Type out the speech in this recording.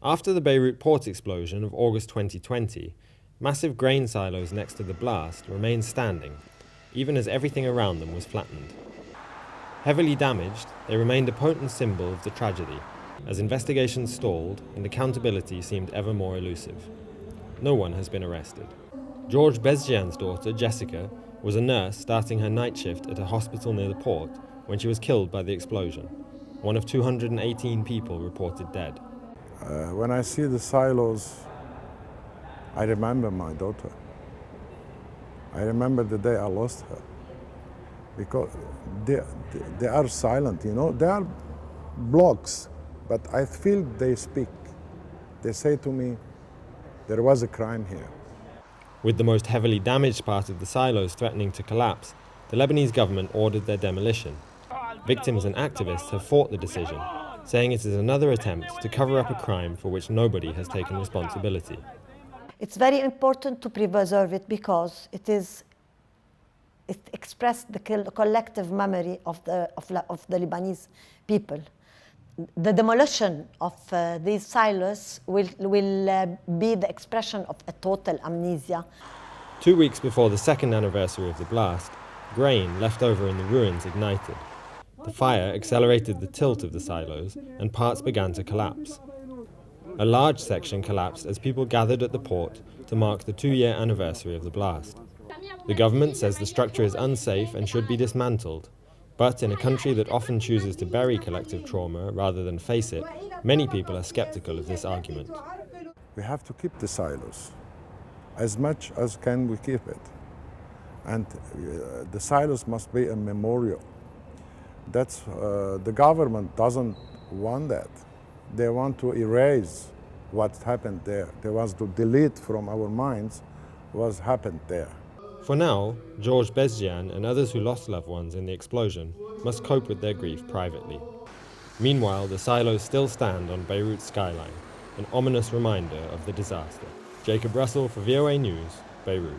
After the Beirut port explosion of August 2020, massive grain silos next to the blast remained standing, even as everything around them was flattened. Heavily damaged, they remained a potent symbol of the tragedy, as investigations stalled and accountability seemed ever more elusive. No one has been arrested. George Bezjian's daughter, Jessica, was a nurse starting her night shift at a hospital near the port when she was killed by the explosion. One of 218 people reported dead. When I see the silos, I remember my daughter. I remember the day I lost her. Because they are silent, you know. They are blocks, but I feel they speak. They say to me, there was a crime here. With the most heavily damaged part of the silos threatening to collapse, the Lebanese government ordered their demolition. Victims and activists have fought the decision, saying it is another attempt to cover up a crime for which nobody has taken responsibility. It's very important to preserve it because it expressed the collective memory of the Lebanese people. The demolition of these silos will be the expression of a total amnesia. 2 weeks before the second anniversary of the blast, grain left over in the ruins ignited. The fire accelerated the tilt of the silos, and parts began to collapse. A large section collapsed as people gathered at the port to mark the 2-year anniversary of the blast. The government says the structure is unsafe and should be dismantled, but in a country that often chooses to bury collective trauma rather than face it, many people are skeptical of this argument. We have to keep the silos as much as can we keep it. And the silos must be a memorial. That's, the government doesn't want that. They want to erase what happened there. They want to delete from our minds what happened there. For now, George Bezjian and others who lost loved ones in the explosion must cope with their grief privately. Meanwhile, the silos still stand on Beirut's skyline, an ominous reminder of the disaster. Jacob Russell for VOA News, Beirut.